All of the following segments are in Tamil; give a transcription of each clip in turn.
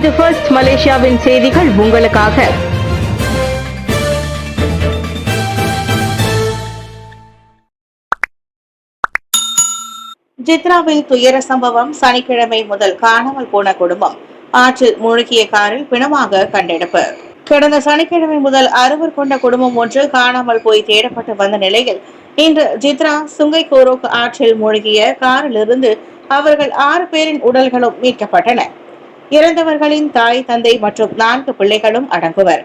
இது ஃபர்ஸ்ட் மலேசியாவின் செய்திகள் உங்களுக்காக. ஜித்ராவில் துயர சம்பவம். சனிக்கிழமை முதல் காணாமல் போன குடும்பம். ஆற்றில் மூழ்கிய காரில் பிணமாக கண்டெடுப்பு. கடந்த சனிக்கிழமை முதல் 60 கொண்ட குடும்பம் ஒன்று காணாமல் போய் தேடப்பட்டு வந்த நிலையில் இன்று ஜித்ரா சுங்கைகோரோக் ஆற்றில் மூழ்கிய காரிலிருந்து அவர்கள் 6 பேரின் உடல்களும் மீட்கப்பட்டன. இறந்தவர்களின் தாய், தந்தை மற்றும் 4 பிள்ளைகளும் அடங்குவர்.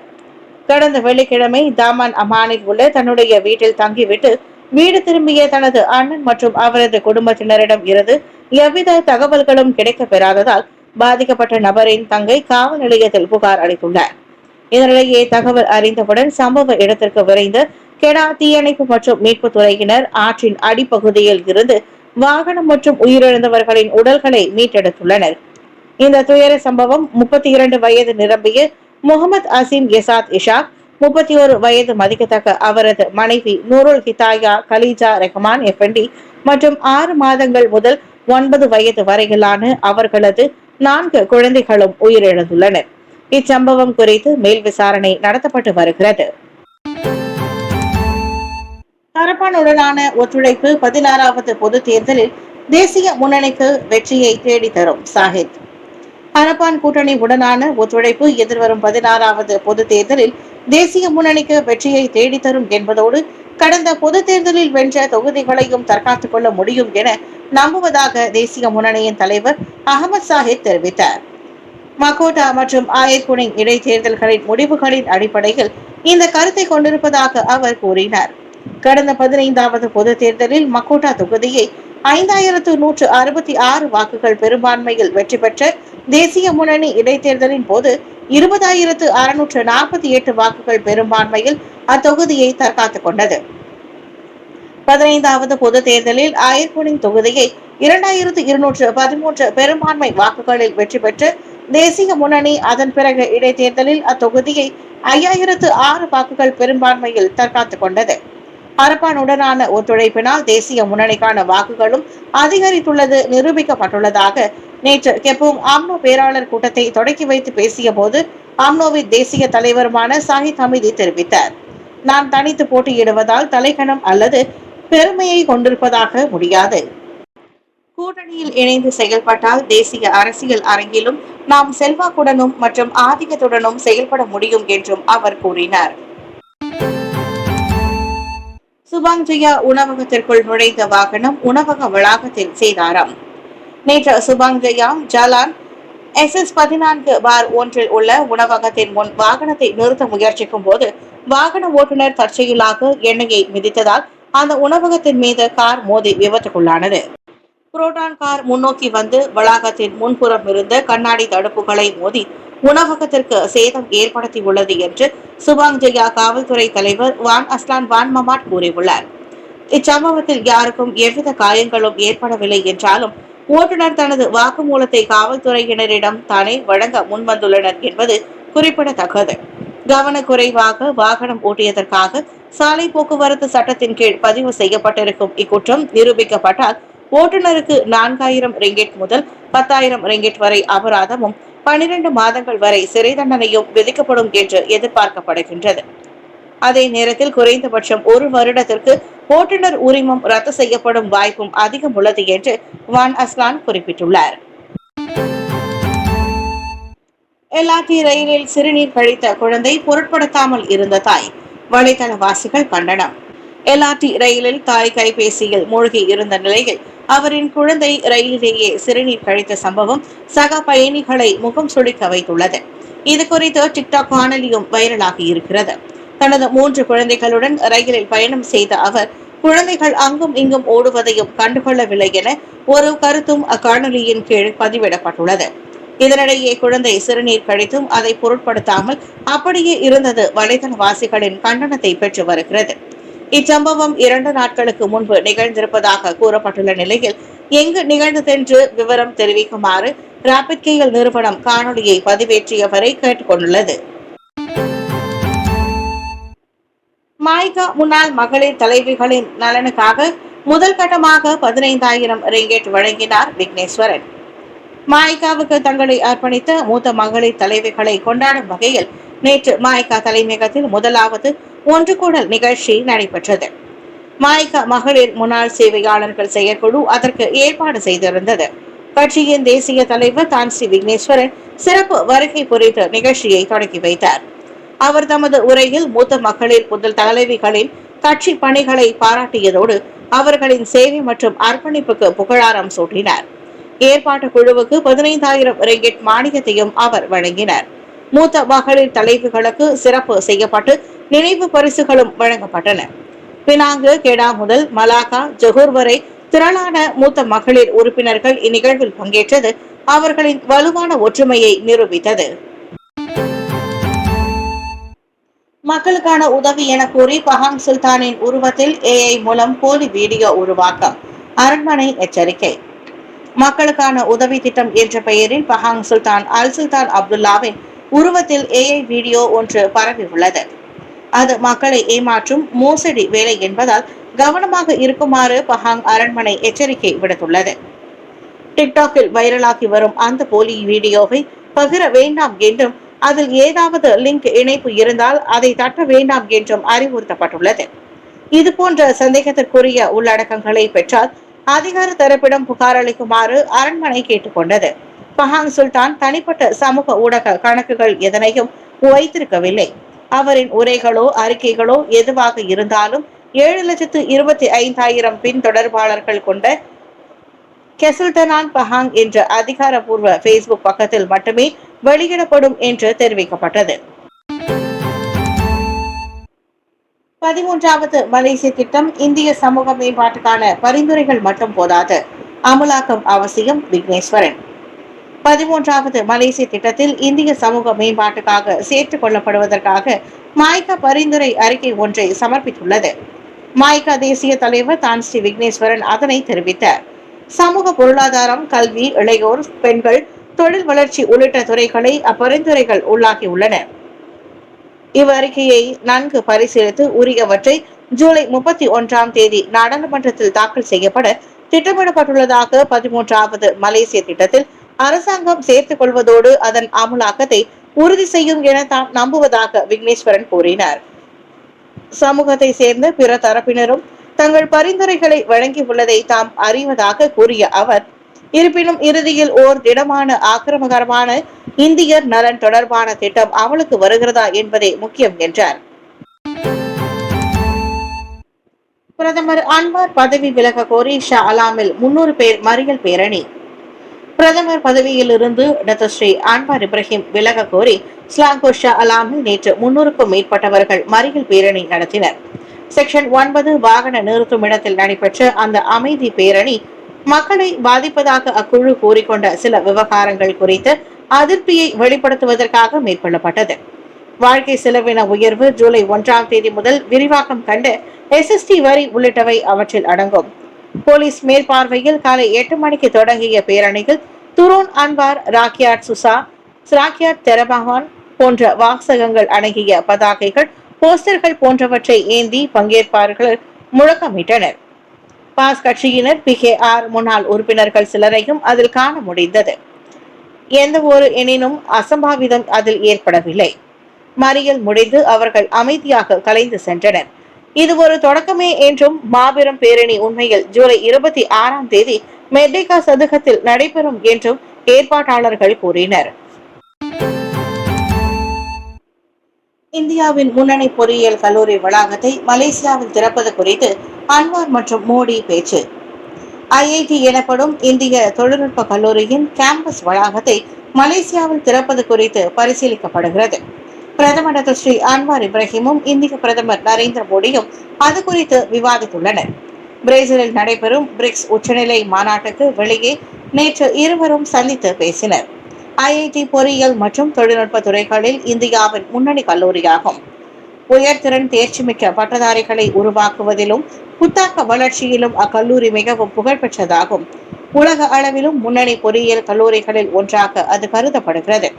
கடந்த வெள்ளிக்கிழமை தாமான் அமானில் உள்ள தன்னுடைய வீட்டில் தங்கிவிட்டு வீடு திரும்பிய தனது அண்ணன் மற்றும் அவரது குடும்பத்தினரிடம் இருந்து எவ்வித தகவல்களும் கிடைக்கப் பெறாததால் பாதிக்கப்பட்ட நபரின் தங்கை காவல் நிலையத்தில் புகார் அளித்துள்ளார். இதனிடையே தகவல் அறிந்தவுடன் சம்பவ இடத்திற்கு விரைந்த கெடா தீயணைப்பு மற்றும் மீட்பு துறையினர் ஆற்றின் அடிப்பகுதியில் இருந்து வாகனம் மற்றும் உயிரிழந்தவர்களின் உடல்களை மீட்டெடுத்துள்ளனர். இந்த துயர சம்பவம் 32 வயது நிரம்பிய முகமது அசீம் எசாத் இஷாக், 31 வயது மதிக்கத்தக்க அவரது மனைவி நூருல் ஹிதாயா கலீஜா ரெஹ்மான் எஃபெண்டி மற்றும் 6 மாதங்கள் முதல் 9 வயது வரையிலான அவர்களது 4 குழந்தைகளும் உயிரிழந்துள்ளனர். இச்சம்பவம் குறித்து மேல் விசாரணை நடத்தப்பட்டு வருகிறது. அரபானுடனான ஒத்துழைப்பு 16வது பொது தேர்தலில் தேசிய முன்னணிக்கு வெற்றியை தேடித்தரும் சாஹித். அரபான் கூட்டணி உடனான ஒத்துழைப்பு எதிர்வரும் 16வது பொது தேர்தலில் தேசிய முன்னணிக்கு வெற்றியை தேடித்தரும் என்பதோடு கடந்த பொது தேர்தலில் வென்ற தொகுதிகளையும் தற்காத்துக் கொள்ள முடியும் என நம்புவதாக தேசிய முன்னணியின் தலைவர் அகமது சாஹித் தெரிவித்தார். மக்கோட்டா மற்றும் ஆயர்குனிங் இடைத்தேர்தல்களின் முடிவுகளின் அடிப்படையில் இந்த கருத்தை கொண்டிருப்பதாக அவர் கூறினார். கடந்த 15வது பொது தேர்தலில் மக்கோட்டா தொகுதியை 5166 வாக்குகள் பெரும்பான்மையில் வெற்றி பெற்ற தேசிய முன்னணி இடைத்தேர்தலின் போது 20648 வாக்குகள் பெரும்பான்மையில் அத்தொகுதியை தற்காத்துக் கொண்டது. 15வது பொது தேர்தலில் ஆயர்குனிங் தொகுதியை 2213 பெரும்பான்மை வாக்குகளில் வெற்றி பெற்ற தேசிய முன்னணி அதன் பிறகு இடைத்தேர்தலில் அத்தொகுதியை 5006 வாக்குகள் பெரும்பான்மையில் தற்காத்துக் கொண்டது. அரபானுடனான ஒத்துழைப்பினால் தேசிய முன்னணிக்கான வாக்குகளும் அதிகரித்துள்ளது நிரூபிக்கப்பட்டுள்ளதாக நேற்று கெப்போங் ஆம்னோ பேராளர் கூட்டத்தை தொடக்கி வைத்து பேசிய போது ஆம்னோவின் தேசிய தலைவருமான சாஹித் ஹமீதி தெரிவித்தார். நான் தனித்து போட்டியிடுவதால் தலைக்கணம் அல்லது பெருமையை கொண்டிருப்பதாக முடியாது. கூட்டணியில் இணைந்து செயல்பட்டால் தேசிய அரசியல் அரங்கிலும் நாம் செல்வாக்குடனும் மற்றும் ஆதிக்கத்துடனும் செயல்பட முடியும் என்றும் அவர் கூறினார். சுபாங் ஜயா உணவகத்திற்குள் நுழைந்த வாகனம் உணவக வளாகத்தில் சேதாரம். நேற்று சுபாங் ஜயா ஜலான் SS14/1 உள்ள உணவகத்தின் முன் வாகனத்தை நிறுத்த முயற்சிக்கும் போது வாகன ஓட்டுநர் தற்செயலாக எண்ணெயை மிதித்ததால் அந்த உணவகத்தின் மீது கார் மோதி விபத்துக்குள்ளானது. புரோட்டான் கார் முன்னோக்கி வந்து வளாகத்தின் முன்புறம் இருந்த கண்ணாடி தடுப்புகளை மோதி உணவகத்திற்கு சேதம் ஏற்படுத்தியுள்ளது என்று சுபாங் ஜயா காவல்துறை தலைவர் வான் அஸ்லான் வான் மமாட் கூறியுள்ளார். இச்சம்பவத்தில் யாருக்கும் எவ்வித காயங்களும் ஏற்படவில்லை என்றாலும் ஓட்டுநர் தனது வாக்குமூலத்தை காவல்துறையினரிடம் தானே வழங்க முன்வந்துள்ளனர் என்பது குறிப்பிடத்தக்கது. கவனக்குறைவாக வாகனம் ஓட்டியதற்காக சாலை போக்குவரத்து சட்டத்தின் கீழ் பதிவு செய்யப்பட்டிருக்கும் இக்குற்றம் நிரூபிக்கப்பட்டால் ஓட்டுநருக்கு 4000 ரிங்கெட் முதல் 10,000 ரிங்கெட் வரை அபராதமும் 12 மாதங்கள் வரை சிறை தண்டனையும் விதிக்கப்படும் என்று எதிர்பார்க்கப்படுகின்றது. அதே நேரத்தில் குறைந்தபட்சம் 1 வருடத்திற்கு ஓட்டுநர் உரிமம் ரத்து செய்யப்படும் வாய்ப்பும் அதிகம் உள்ளது என்று வான் அஸ்லான் குறிப்பிட்டுள்ளார். LRT ரயிலில் சிறுநீர் கழித்த குழந்தை பொருட்படுத்தாமல் இருந்த தாய். வலைதளவாசிகள் கண்டனம். LRT ரயிலில் தாய் கைபேசியில் மூழ்கி இருந்த நிலையில் அவரின் குழந்தை ரயிலிலேயே சிறுநீர் கழித்த சம்பவம் சக பயணிகளை முகம் சுளிக்க வைத்துள்ளது. இது குறித்து டிக்டாக் காணொலியும் வைரலாகி இருக்கிறது. தனது 3 குழந்தைகளுடன் ரயிலில் பயணம் செய்த அவர் குழந்தைகள் அங்கும் இங்கும் ஓடுவதையும் கண்டுகொள்ளவில்லை என ஒரு கருத்தும் அக்காணொலியின் கீழ் பதிவிடப்பட்டுள்ளது. இதனிடையே குழந்தை சிறுநீர் கழித்தும் அதை பொருட்படுத்தாமல் அப்படியே இருந்தது வலைதளவாசிகளின் கண்டனத்தை பெற்று வருகிறது. இச்சம்பவம் 2 நாட்களுக்கு முன்பு நிகழ்ந்திருப்பதாக கூறப்பட்டுள்ள நிலையில் எங்கு நிகழ்ந்ததென்று விவரம் தெரிவிக்குமாறு ராபிட் கேஎல் நிறுவனம் காணொலியை பதிவேற்றியவரை கேட்டுக் கொண்டுள்ளது. மாய்கா முன்னாள் மகளிர் தலைவிகளின் நலனுக்காக முதல் கட்டமாக 15,000 ரிங்கெட் வழங்கினார் விக்னேஸ்வரன். மாய்காவுக்கு தங்களை அர்ப்பணித்த மூத்த மகளிர் தலைவிகளை கொண்டாடும் வகையில் நேற்று மாய்கா தலைமையகத்தில் முதலாவது ஒன்று கூடல் நிகழ்ச்சி நடைபெற்றது. மாய்கா மகளிர் முன்னாள் சேவையாளர்கள் செயற்குழு அதற்கு ஏற்பாடு செய்திருந்தது. கட்சியின் தேசிய தலைவர் தான்ஸ்ரீ விக்னேஸ்வரன் சிறப்பு வருகை புரிந்து நிகழ்ச்சியை தொடங்கி வைத்தார். அவர் தமது உரையில் மூத்த மகளிர் முதல் தலைவிகளின் கட்சி பணிகளை பாராட்டியதோடு அவர்களின் சேவை மற்றும் அர்ப்பணிப்புக்கு புகழாரம் சூட்டினார். ஏற்பாட்டு குழுவுக்கு 15,000 ரிங்கிட் மானியத்தையும் அவர் வழங்கினார். மூத்த மகளிர் தலைவிகளுக்கு சிறப்பு செய்யப்பட்டு நினைவு பரிசுகளும் வழங்கப்பட்டன. பினாங்கு, கெடா முதல் மலாக்கா, ஜொகூர் வரை திரளான மூத்த மகளிர் உறுப்பினர்கள் இந்நிகழ்வில் பங்கேற்றது அவர்களின் வலுவான ஒற்றுமையை நிரூபித்தது. மக்களுக்கான உதவி என கூறி பஹாங் சுல்தானின் உருவத்தில் AI மூலம் போலி வீடியோ உருவாக்கம். அரண்மனை எச்சரிக்கை. மக்களுக்கான உதவி திட்டம் என்ற பெயரில் பஹாங் சுல்தான் அல் சுல்தான் அப்துல்லாவின் உருவத்தில் AI வீடியோ ஒன்று பரவி உள்ளது. அது மக்களை ஏமாற்றும் மோசடி வேலை என்பதால் கவனமாக இருக்குமாறு பஹாங் அரண்மனை எச்சரிக்கை விடுத்துள்ளது. டிக்டாக்கில் வைரலாகி வரும் அந்த போலி வீடியோவை பகிர வேண்டாம் என்றும் அதில் ஏதாவது லிங்க் இணைப்பு இருந்தால் அதை தட்ட வேண்டாம் என்றும் அறிவுறுத்தப்பட்டுள்ளது. இதுபோன்ற சந்தேகத்திற்குரிய உள்ளடக்கங்களை பெற்றால் அதிகார தரப்பிடம் புகார் அளிக்குமாறு அரண்மனை கேட்டுக்கொண்டது. பஹாங் சுல்தான் தனிப்பட்ட சமூக ஊடக கணக்குகள் எதனையும் வைத்திருக்கவில்லை. அவரின் உரைகளோ அறிக்கைகளோ எதுவாக இருந்தாலும் 7,25,000 பின் தொடர்பாளர்கள் கொண்ட கெசுல்தனான் பஹாங் என்ற அதிகாரப்பூர்வ பேஸ்புக் பக்கத்தில் மட்டுமே வெளியிடப்படும் என்று தெரிவிக்கப்பட்டது. 13வது மலேசிய திட்டம் இந்திய சமூக மேம்பாட்டுக்கான பரிந்துரைகள் மட்டும் போதாது, அமலாக்கம் அவசியம். விக்னேஸ்வரன். 13வது மலேசிய திட்டத்தில் இந்திய சமூக மேம்பாட்டுக்காக சேர்த்துக் கொள்ளப்படுவதற்காக மாய்கா பரிந்துரை அறிக்கை ஒன்றை சமர்ப்பித்துள்ளது. மாய்கா தேசிய தலைவர் தான்ஸ்ரீ விக்னேஸ்வரன் அதனை தெரிவித்தார். சமூக பொருளாதாரம், கல்வி, இளையோர், பெண்கள், தொழில் வளர்ச்சி உள்ளிட்ட துறைகளை அப்பரிந்துரைகள் உள்ளாக்கியுள்ளன. இவ்வறிக்கையை நன்கு பரிசீலித்து உரியவற்றை ஜூலை 31ஆம் தேதி நாடாளுமன்றத்தில் தாக்கல் செய்யப்பட திட்டமிடப்பட்டுள்ளதாக 13வது மலேசிய திட்டத்தில் அரசாங்கம் சேர்த்துக் கொள்வதோடு அதன் அமலாக்கத்தை உறுதி செய்யும் என தாம் நம்புவதாக விக்னேஸ்வரன் கூறினார். சமூகத்தை சேர்ந்த பிற தரப்பினரும் தங்கள் பரிந்துரைகளை வழங்கியுள்ளதை தாம் அறிவதாக கூறிய அவர், இருப்பினும் இறுதியில் ஓர் திடமான ஆக்கிரமகரமான இந்தியர் நலன் தொடர்பான திட்டம் அமலுக்கு வருகிறதா என்பதே முக்கியம் என்றார். பிரதமர் அன்வார் பதவி விலக கோரி ஷா அலாமில் 300 பேர் மறியல் பேரணி. பிரதமர் பதவியில் இருந்து டத்தஸ்ரீ அன்வார் இப்ராஹிம் விலக கோரி ஸ்லாங்கூர் ஷா அலாமில் நேற்று 300க்கும் மேற்பட்டவர்கள் மறியல் பேரணி நடத்தினர். செக்ஷன் 9 வாகன நிறுத்தும் இடத்தில் நடைபெற்ற அந்த அமைதி பேரணி மக்களை பாதிப்பதாக அக்குழு கூறிக்கொண்ட சில விவகாரங்கள் குறித்து அதிருப்தியை வெளிப்படுத்துவதற்காக மேற்கொள்ளப்பட்டது. வாழ்க்கை செலவின உயர்வு ஜூலை 1ஆம் தேதி முதல் விரிவாக்கம் கண்டு SST வரி உள்ளிட்டவை அவற்றில் அடங்கும். போலீஸ் மேற்பார்வையில் காலை 8 மணிக்கு தொடங்கிய பேரணியில் துரோன் அன்வார், ராக்கியாட் சுசா, ராக்கியாட் தெரபகான் போன்ற வாசகங்கள் அடங்கிய பதாகைகள், போஸ்டர்கள் போன்றவற்றை ஏந்தி பங்கேற்பார்கள் முழக்கமிட்டனர். பாஸ் கட்சியினர், PKR முன்னாள் உறுப்பினர்கள் சிலரையும் அதில் காண முடிந்தது. எந்த ஒரு எனினும் அசம்பாவிதம் அதில் ஏற்படவில்லை. மறியல் முடிந்து அவர்கள் அமைதியாக கலைந்து சென்றனர். இது ஒரு தொடக்கமே என்றும் மாபெரும் பேரணி உண்மையில் ஜூலை 26ஆம் தேதி மெர்டேகா சதுக்கத்தில் நடைபெறும் என்றும் ஏற்பாட்டாளர்கள் கூறினர். இந்தியாவின் முன்னணி பொறியியல் கல்லூரி வளாகத்தை மலேசியாவில் திறப்பது குறித்து அன்வார் மற்றும் மோடி பேச்சு. IIT எனப்படும் இந்திய தொழில்நுட்ப கல்லூரியின் கேம்பஸ் வளாகத்தை மலேசியாவில் திறப்பது குறித்து பரிசீலிக்கப்படுகிறது. பிரதமர் ஸ்ரீ அன்வார் இப்ராஹிமும் இந்திய பிரதமர் நரேந்திர மோடியும் அது குறித்து விவாதித்துள்ளனர். பிரேசிலில் நடைபெறும் பிரிக்ஸ் உச்சநிலை மாநாட்டுக்கு வெளியே நேற்று இருவரும் சந்தித்து பேசினர். IIT பொறியியல் மற்றும் தொழில்நுட்ப துறைகளில் இந்தியாவின் முன்னணி கல்லூரியாகும். உயர்திறன் தேர்ச்சிமிக்க பட்டதாரிகளை உருவாக்குவதிலும் புத்தாக்க வளர்ச்சியிலும் அக்கல்லூரி மிகவும் புகழ்பெற்றதாகும். உலக அளவிலும் முன்னணி பொறியியல் கல்லூரிகளில் ஒன்றாக அது கருதப்படுகிறது.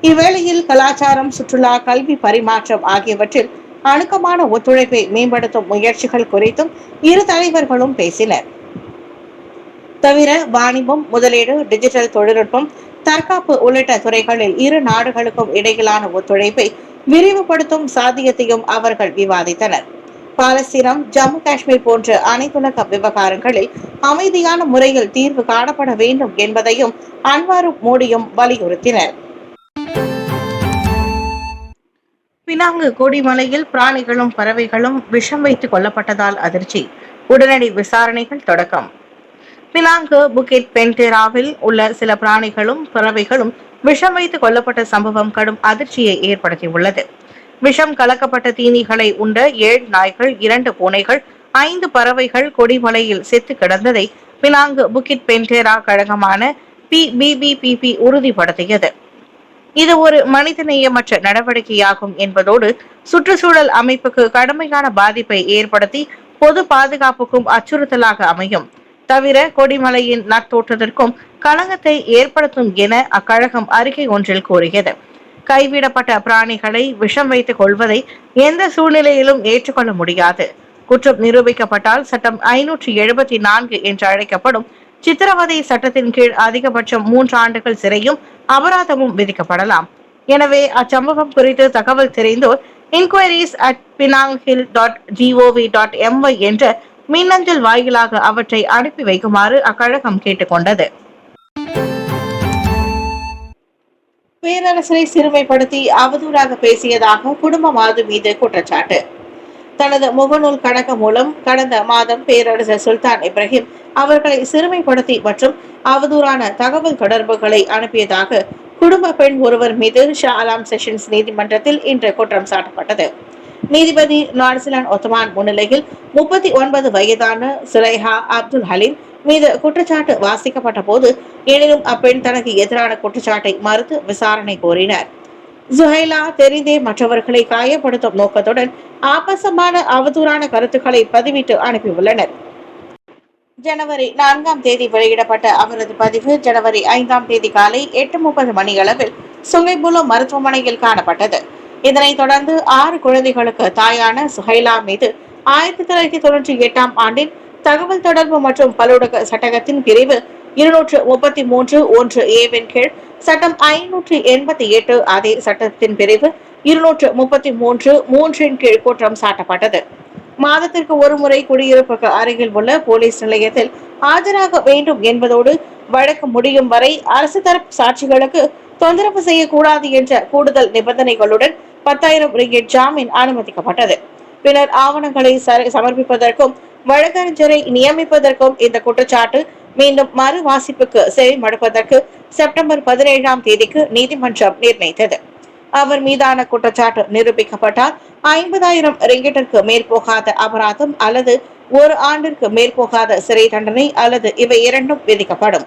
இவ்வேளையில் கலாச்சாரம், சுற்றுலா, கல்வி பரிமாற்றம் ஆகியவற்றில் அணுக்கமான ஒத்துழைப்பை மேம்படுத்தும் முயற்சிகள் குறித்தும் இரு தலைவர்களும் பேசினர். தவிர வாணிபம், முதலீடு, டிஜிட்டல் தொழில்நுட்பம், தற்காப்பு உள்ளிட்ட துறைகளில் இரு நாடுகளுக்கும் இடையிலான ஒத்துழைப்பை விரிவுபடுத்தும் சாத்தியத்தையும் அவர்கள் விவாதித்தனர். பாலஸ்தீனம், ஜம்மு காஷ்மீர் போன்ற அனைத்துலக விவகாரங்களில் அமைதியான முறையில் தீர்வு காணப்பட வேண்டும் என்பதையும் அன்வாரும் மோடியும் வலியுறுத்தினர். பினாங்கு கொடிமலையில் பிராணிகளும் பறவைகளும் விஷம் வைத்துக் கொல்லப்பட்டதால் அதிர்ச்சி, உடனடி விசாரணைகள் தொடக்கம். பினாங்கு புகிட் பென்டேராவில் உள்ள சில பிராணிகளும் பறவைகளும் விஷம் வைத்து கொல்லப்பட்ட சம்பவம் கடும் அதிர்ச்சியை ஏற்படுத்தியுள்ளது. விஷம் கலக்கப்பட்ட தீனிகளை உண்ட 7 நாய்கள், 2 பூனைகள், 5 பறவைகள் கொடிமலையில் செத்து கிடந்ததை பினாங்கு புகிட் பென்டேரா கழகமான PBBPP உறுதிப்படுத்தியது. இது ஒரு மனிதநேயமற்ற நடவடிக்கையாகும் என்பதோடு சுற்றுச்சூழல் அமைப்புக்கு கடுமையான பாதிப்பை ஏற்படுத்தி பொது பாதுகாப்புக்கும் அச்சுறுத்தலாக அமையும். தவிர கொடிமலையின் நத்தோட்டத்திற்கும் களங்கத்தை ஏற்படுத்தும் என அக்கழகம் அறிக்கை ஒன்றில் கூறியது. கைவிடப்பட்ட பிராணிகளை விஷம் வைத்துக் கொள்வதை எந்த சூழ்நிலையிலும் ஏற்றுக்கொள்ள முடியாது. குற்றம் நிரூபிக்கப்பட்டால் சட்டம் 574 என்று அழைக்கப்படும் சித்திரவதை சட்டத்தின் கீழ் அதிகபட்சம் 3 ஆண்டுகள் சிறையும் அபராதமும் விதிக்கப்படலாம். எனவே அச்சம்பவம் குறித்து தகவல் தெரிந்தோர் inquiries@penanghill.gov.my என்ற மின்னஞ்சல் வாயிலாக அவற்றை அனுப்பி வைக்குமாறு அக்கழகம் கேட்டுக்கொண்டது. பேரரசரை சிறுமைப்படுத்தி அவதூறாக பேசியதாக குடும்ப மாது மீது குற்றச்சாட்டு. தனது முகநூல் கணக்கு மூலம் கடந்த மாதம் பேரரசர் சுல்தான் இப்ராஹிம் அவர்களை சிறுமைப்படுத்தி மற்றும் அவதூறான தகவல் தொடர்புகளை அனுப்பியதாக குடும்ப பெண் ஒருவர் மீது ஷா அலாம் செஷன்ஸ் நீதிமன்றத்தில் இன்று குற்றம் சாட்டப்பட்டது. நீதிபதி நார்சிலான் ஒத்தமான் முன்னிலையில் 39 வயதான சுலைஹா அப்துல் ஹலீம் மீது குற்றச்சாட்டு வாசிக்கப்பட்ட போது, எனினும் அப்பெண் தனக்கு எதிரான குற்றச்சாட்டை மறுத்து விசாரணை கோரினார். சுஹைலா தெரிந்தே மற்றவர்களை காயப்படுத்தும் நோக்கத்துடன் ஆபாசமான அவதூறான கருத்துக்களை பதிவிட்டு அனுப்பியுள்ளனர். ஜனவரி 4ஆம் தேதி வெளியிடப்பட்ட அவரது பதிவு ஜனவரி 5ஆம் தேதி காலை 8:30 மணியளவில் சுங்கைபுலோ மருத்துவமனையில் காணப்பட்டது. இதனைத் தொடர்ந்து 6 குழந்தைகளுக்கு தாயான சுஹைலா மீது 1998ஆம் ஆண்டின் தகவல் தொடர்பு மற்றும் பல்லூடக சட்டகத்தின் பிரிவு 233(1)A கீழ் சட்டம் 588, அதே சட்டத்தின் பிரிவு 233(3) கீழ் குற்றம் சாட்டப்பட்டது. மாதத்திற்கு ஒரு முறை குடியிருப்புக்கு அருகில் உள்ள போலீஸ் நிலையத்தில் ஆஜராக வேண்டும் என்பதோடு வழக்கு முடியும் வரை அரசு தரப்பு சாட்சிகளுக்கு தொந்தரவு செய்யக்கூடாது என்ற கூடுதல் நிபந்தனைகளுடன் 10,000 ரிங்கெட் ஜாமீன் அனுமதிக்கப்பட்டது. பின்னர் ஆவணங்களை சமர்ப்பிப்பதற்கும் வழக்கறிஞரை நியமிப்பதற்கும் இந்த குற்றச்சாட்டு மீண்டும் மறு வாசிப்புக்கு செவிமடுப்பதற்கு செப்டம்பர் 17ஆம் தேதிக்கு நீதிமன்றம் நிர்ணயித்தது. அவர் மீதான குற்றச்சாட்டு நிரூபிக்கப்பட்டால் 50,000 ரிங்கெட்டிற்கு மேற்போகாத அபராதம் அல்லது 1 ஆண்டிற்கு மேற்போகாத சிறை தண்டனை அல்லது இவை இரண்டும் விதிக்கப்படும்.